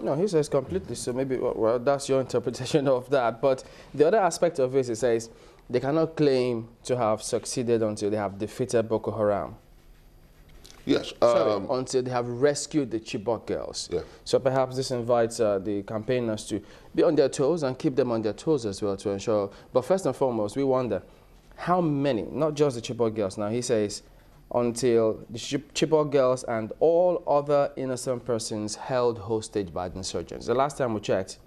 No, he says completely. So maybe, well, that's your interpretation of that. But the other aspect of it, he says, they cannot claim to have succeeded until they have defeated Boko Haram. Yes. Sorry, until they have rescued the Chibok girls. Yeah. So perhaps this invites the campaigners to be on their toes and keep them on their toes as well to ensure. But first and foremost, we wonder how many, not just the Chibok girls. Now he says, until the Chibok girls and all other innocent persons held hostage by the insurgents. The last time we checked,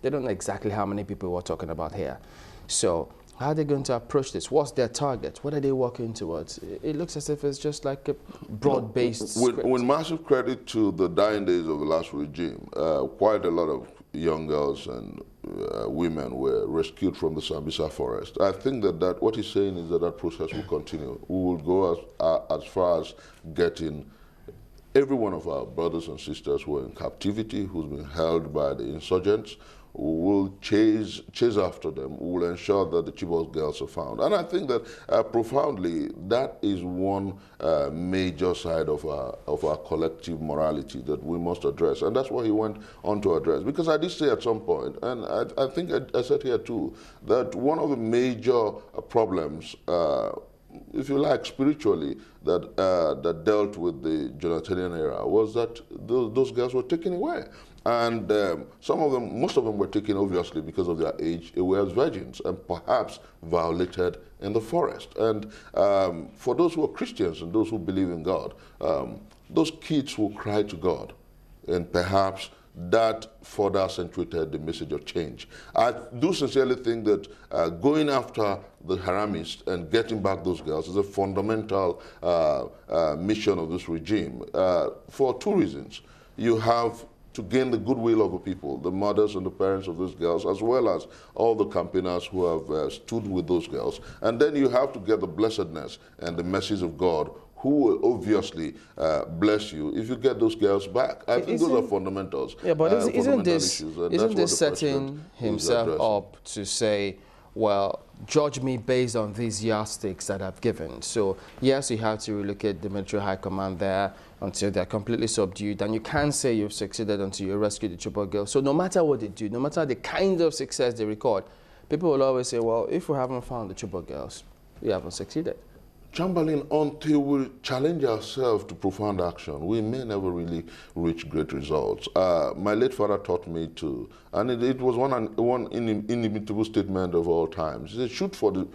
they don't know exactly how many people we're talking about here. So how are they going to approach this? What's their target? What are they working towards? It looks as if it's just like a broad-based script. With massive credit to the dying days of the last regime, quite a lot of young girls and women were rescued from the Sambisa forest. I think that what he's saying is that process will continue. We will go as far as getting every one of our brothers and sisters who are in captivity, who's been held by the insurgents. We will chase after them. We will ensure that the Chibok girls are found. And I think that profoundly, that is one major side of our collective morality that we must address. And that's what he went on to address. Because I did say at some point, and I think I said here too, that one of the major problems, if you like, spiritually, that dealt with the Jonathanian era was that those girls were taken away. And some of them, most of them were taken obviously because of their age away as virgins and perhaps violated in the forest. And for those who are Christians and those who believe in God, those kids will cry to God, and perhaps that further accentuated the message of change. I do sincerely think that going after the Haramists and getting back those girls is a fundamental mission of this regime for two reasons. You have to gain the goodwill of the people, the mothers and the parents of those girls, as well as all the campaigners who have stood with those girls. And then you have to get the blessedness and the mercies of God, who will obviously bless you if you get those girls back. I think those are fundamentals. Yeah, but isn't this setting himself up to say, well, judge me based on these yardsticks that I've given? So yes, you have to relocate the military high command there until they're completely subdued, and you can't say you've succeeded until you rescue the Chibok girls. So no matter what they do, no matter the kind of success they record, people will always say, well, if we haven't found the Chibok girls, we haven't succeeded. Chamberlain, until we challenge ourselves to profound action, we may never really reach great results. My late father taught me to, and it was one inimitable statement of all times. He said, shoot for the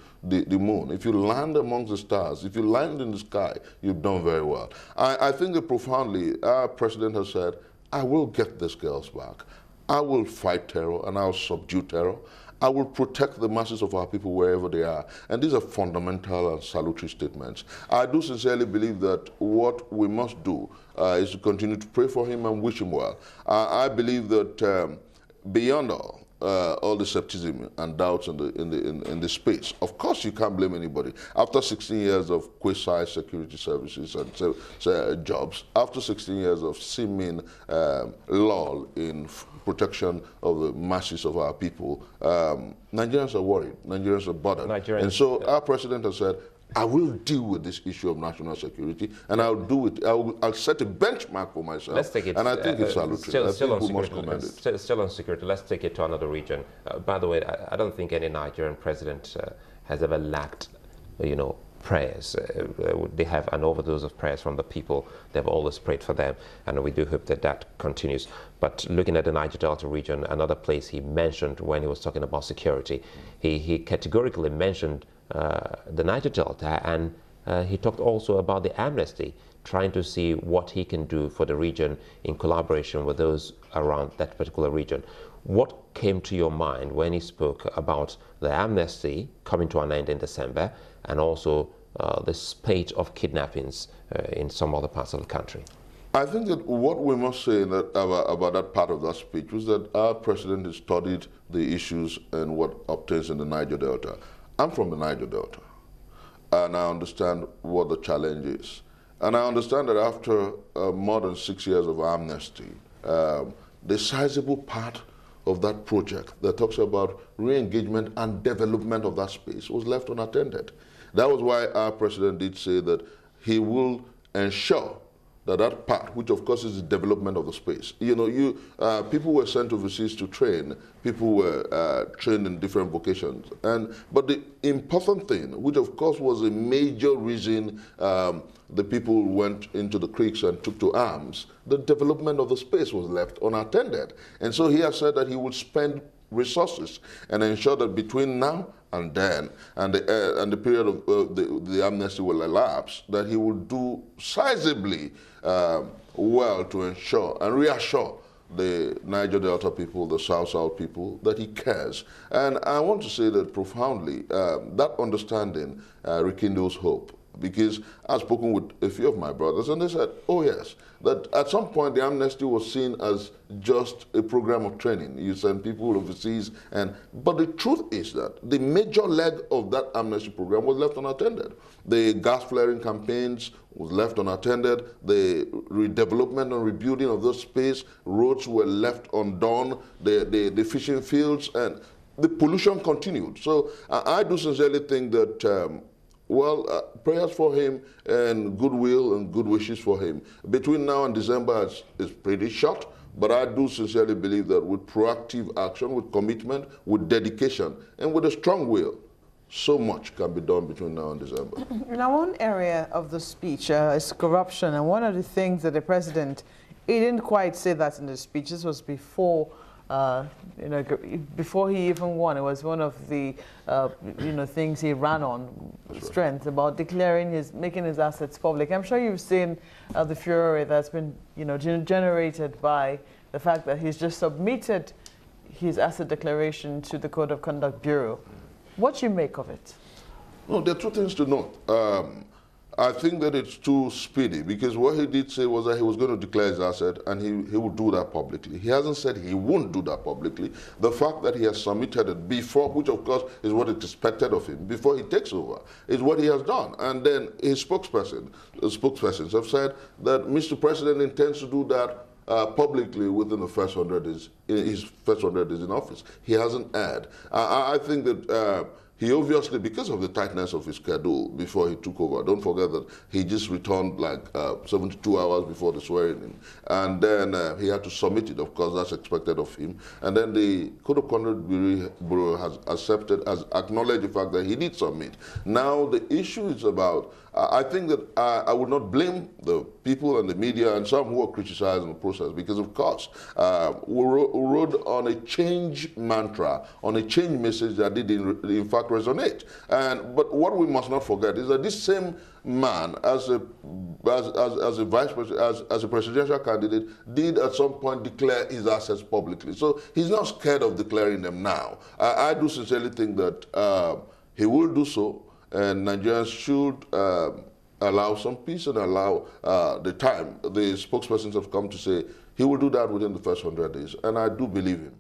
moon. If you land amongst the stars, if you land in the sky, you've done very well. I think that profoundly, our president has said, I will get these girls back. I will fight terror and I'll subdue terror. I will protect the masses of our people wherever they are. And these are fundamental and salutary statements. I do sincerely believe that what we must do is to continue to pray for him and wish him well. I believe that beyond all the skepticism and doubts in the space, of course you can't blame anybody. After 16 years of quasi-security services and jobs, after 16 years of seeming lull in protection of the masses of our people, Nigerians are worried, Nigerians are bothered. And so our president has said, I will deal with this issue of national security, and I'll do it. I'll set a benchmark for myself. Let's take it. And I think it's salutary. Still on security. Let's take it to another region. By the way, I don't think any Nigerian president has ever lacked, prayers. They have an overdose of prayers from the people. They've always prayed for them, and we do hope that that continues. But looking at the Niger Delta region, another place he mentioned when he was talking about security, he categorically mentioned the Niger Delta, and he talked also about the amnesty, trying to see what he can do for the region in collaboration with those around that particular region. What came to your mind when he spoke about the amnesty coming to an end in December, and also the spate of kidnappings in some other parts of the country? I think that what we must say about that part of that speech was that our president has studied the issues and what obtains in the Niger Delta. I'm from the Niger Delta, and I understand what the challenge is. And I understand that after more than 6 years of amnesty, the sizable part of that project that talks about re-engagement and development of that space was left unattended. That was why our president did say that he will ensure that part, which of course is the development of the space. You know, people were sent overseas to train. People were trained in different vocations. But the important thing, which of course was a major reason the people went into the creeks and took to arms, the development of the space was left unattended. And so he has said that he would spend resources and ensure that between now and then, and the period of the amnesty will elapse, that he will do sizably well to ensure and reassure the Niger Delta people, the South people, that he cares. And I want to say that profoundly, that understanding rekindles hope. Because I've spoken with a few of my brothers, and they said, oh yes, that at some point the amnesty was seen as just a program of training. You send people overseas, but the truth is that the major leg of that amnesty program was left unattended. The gas flaring campaigns was left unattended. The redevelopment and rebuilding of those space, roads were left undone, the fishing fields, and the pollution continued. So I do sincerely think that prayers for him and goodwill and good wishes for him. Between now and December is pretty short, but I do sincerely believe that with proactive action, with commitment, with dedication, and with a strong will, so much can be done between now and December. Now, one area of the speech is corruption, and one of the things that the president, he didn't quite say that in the speech. This was before before he even won. It was one of the things he ran on strength about making his assets public. I'm sure you've seen the furor that's been generated by the fact that he's just submitted his asset declaration to the Code of Conduct Bureau. What do you make of it? No, there are two things to note. I think that it's too speedy, because what he did say was that he was going to declare his asset and he would do that publicly. He hasn't said he won't do that publicly. The fact that he has submitted it before, which of course is what is expected of him, before he takes over, is what he has done. And then his spokespersons have said that Mr. President intends to do that publicly within the first 100 days, his first 100 days in office. He hasn't had. I think that he obviously, because of the tightness of his schedule before he took over, don't forget that he just returned like 72 hours before the swearing in. And then he had to submit it, of course, that's expected of him. And then the Code of Conduct Bureau has acknowledged the fact that he did submit. Now the issue is about, I think that I would not blame the people and the media and some who are criticizing the process, because of course we rode on a change mantra, on a change message that did in fact resonate. But what we must not forget is that this same man, as a vice president, as a presidential candidate, did at some point declare his assets publicly. So he's not scared of declaring them now. I do sincerely think that he will do so, and Nigerians should allow some peace and allow the time. The spokespersons have come to say he will do that within the first 100 days, and I do believe him.